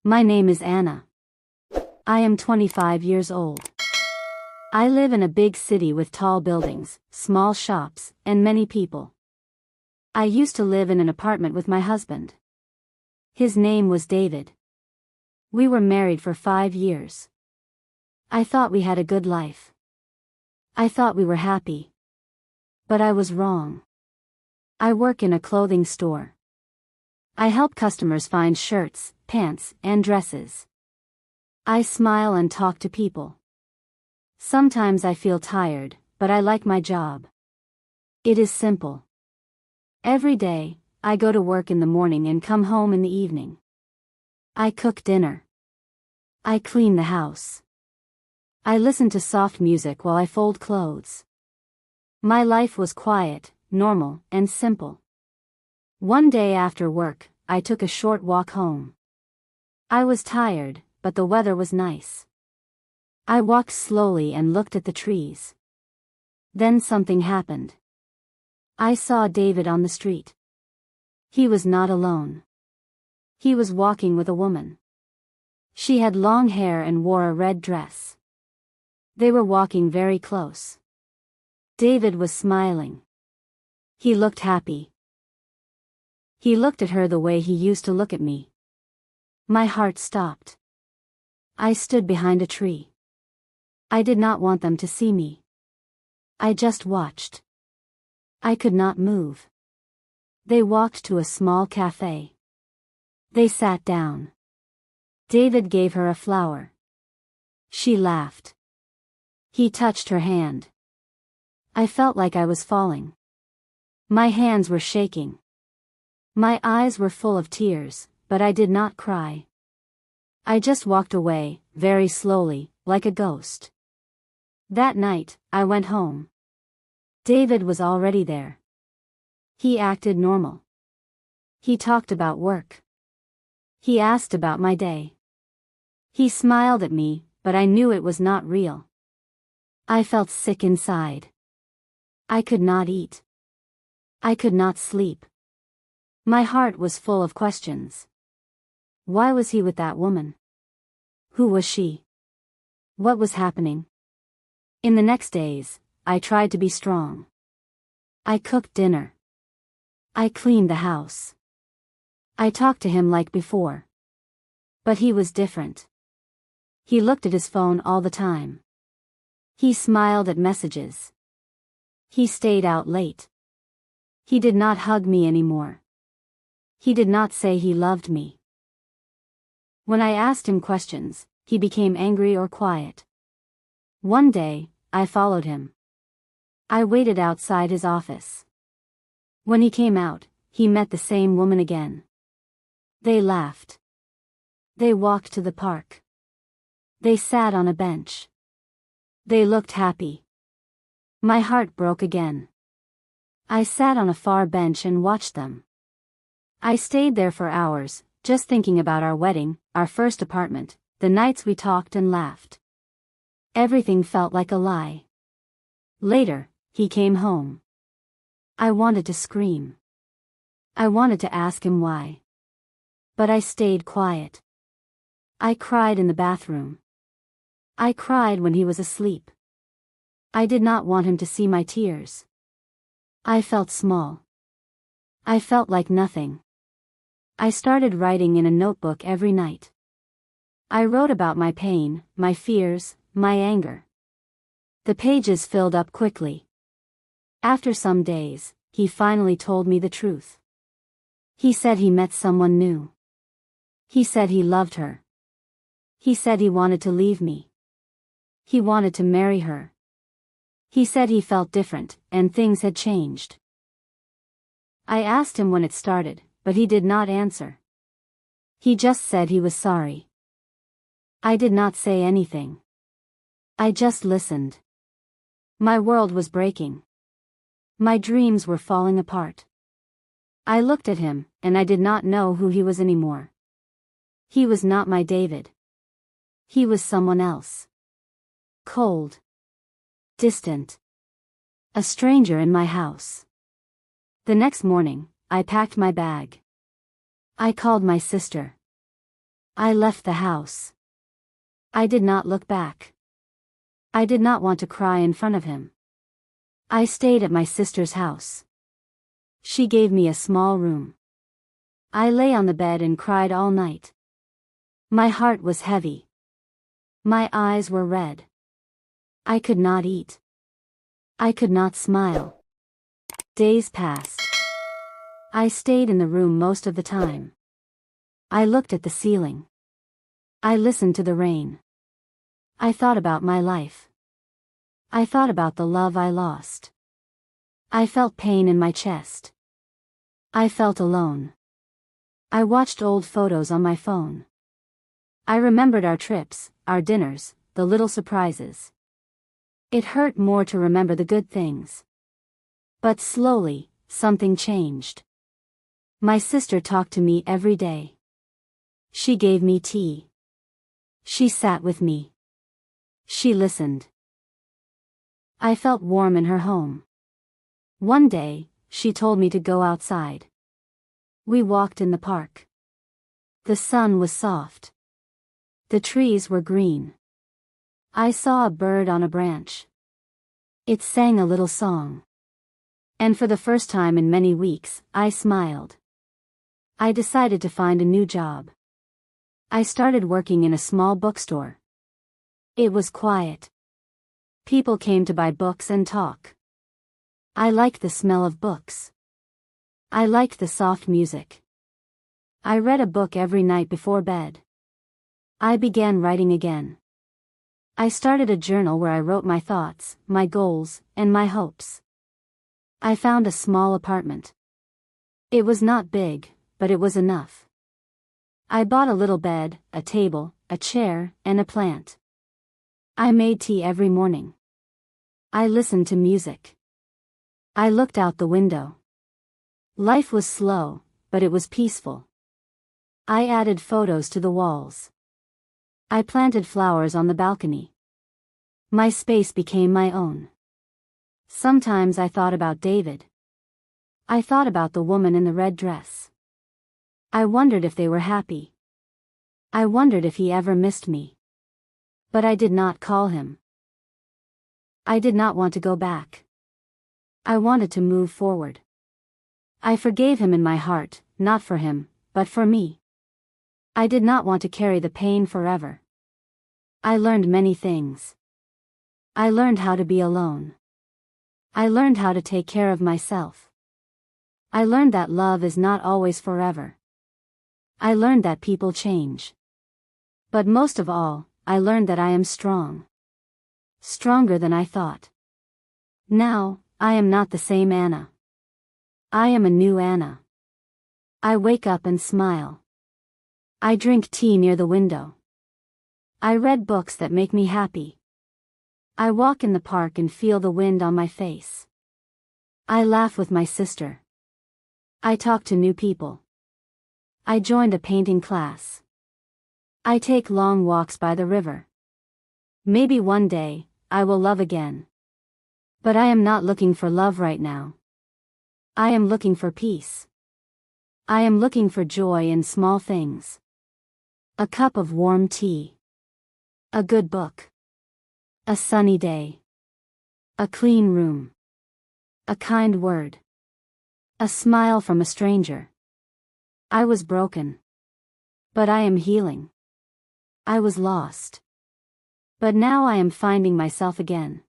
My name is Anna. I am 25 years old. I live in a big city with tall buildings, small shops, and many people. I used to live in an apartment with my husband. His name was David. We were married for 5 years. I thought we had a good life. I thought we were happy. But I was wrong. I work in a clothing store. I help customers find shirts, pants, and dresses. I smile and talk to people. Sometimes I feel tired, but I like my job. It is simple. Every day, I go to work in the morning and come home in the evening. I cook dinner. I clean the house. I listen to soft music while I fold clothes. My life was quiet, normal, and simple. One day after work, I took a short walk home. I was tired, but the weather was nice. I walked slowly and looked at the trees. Then something happened. I saw David on the street. He was not alone. He was walking with a woman. She had long hair and wore a red dress. They were walking very close. David was smiling. He looked happy. He looked at her the way he used to look at me. My heart stopped. I stood behind a tree. I did not want them to see me. I just watched. I could not move. They walked to a small cafe. They sat down. David gave her a flower. She laughed. He touched her hand. I felt like I was falling. My hands were shaking. My eyes were full of tears, but I did not cry. I just walked away, very slowly, like a ghost. That night, I went home. David was already there. He acted normal. He talked about work. He asked about my day. He smiled at me, but I knew it was not real. I felt sick inside. I could not eat. I could not sleep. My heart was full of questions. Why was he with that woman? Who was she? What was happening? In the next days, I tried to be strong. I cooked dinner. I cleaned the house. I talked to him like before. But he was different. He looked at his phone all the time. He smiled at messages. He stayed out late. He did not hug me anymore. He did not say he loved me. When I asked him questions, he became angry or quiet. One day, I followed him. I waited outside his office. When he came out, he met the same woman again. They laughed. They walked to the park. They sat on a bench. They looked happy. My heart broke again. I sat on a far bench and watched them. I stayed there for hours, just thinking about our wedding, our first apartment, the nights we talked and laughed. Everything felt like a lie. Later, he came home. I wanted to scream. I wanted to ask him why. But I stayed quiet. I cried in the bathroom. I cried when he was asleep. I did not want him to see my tears. I felt small. I felt like nothing. I started writing in a notebook every night. I wrote about my pain, my fears, my anger. The pages filled up quickly. After some days, he finally told me the truth. He said he met someone new. He said he loved her. He said he wanted to leave me. He wanted to marry her. He said he felt different, and things had changed. I asked him when it started, but he did not answer. He just said he was sorry. I did not say anything. I just listened. My world was breaking. My dreams were falling apart. I looked at him, and I did not know who he was anymore. He was not my David. He was someone else. Cold. Distant. A stranger in my house. The next morning, I packed my bag. I called my sister. I left the house. I did not look back. I did not want to cry in front of him. I stayed at my sister's house. She gave me a small room. I lay on the bed and cried all night. My heart was heavy. My eyes were red. I could not eat. I could not smile. Days passed. I stayed in the room most of the time. I looked at the ceiling. I listened to the rain. I thought about my life. I thought about the love I lost. I felt pain in my chest. I felt alone. I watched old photos on my phone. I remembered our trips, our dinners, the little surprises. It hurt more to remember the good things. But slowly, something changed. My sister talked to me every day. She gave me tea. She sat with me. She listened. I felt warm in her home. One day, she told me to go outside. We walked in the park. The sun was soft. The trees were green. I saw a bird on a branch. It sang a little song. And for the first time in many weeks, I smiled. I decided to find a new job. I started working in a small bookstore. It was quiet. People came to buy books and talk. I liked the smell of books. I liked the soft music. I read a book every night before bed. I began writing again. I started a journal where I wrote my thoughts, my goals, and my hopes. I found a small apartment. It was not big, but it was enough. I bought a little bed, a table, a chair, and a plant. I made tea every morning. I listened to music. I looked out the window. Life was slow, but it was peaceful. I added photos to the walls. I planted flowers on the balcony. My space became my own. Sometimes I thought about David. I thought about the woman in the red dress. I wondered if they were happy. I wondered if he ever missed me. But I did not call him. I did not want to go back. I wanted to move forward. I forgave him in my heart, not for him, but for me. I did not want to carry the pain forever. I learned many things. I learned how to be alone. I learned how to take care of myself. I learned that love is not always forever. I learned that people change. But most of all, I learned that I am strong. Stronger than I thought. Now, I am not the same Anna. I am a new Anna. I wake up and smile. I drink tea near the window. I read books that make me happy. I walk in the park and feel the wind on my face. I laugh with my sister. I talk to new people. I joined a painting class. I take long walks by the river. Maybe one day, I will love again. But I am not looking for love right now. I am looking for peace. I am looking for joy in small things. A cup of warm tea. A good book. A sunny day. A clean room. A kind word. A smile from a stranger. I was broken. But I am healing. I was lost. But now I am finding myself again.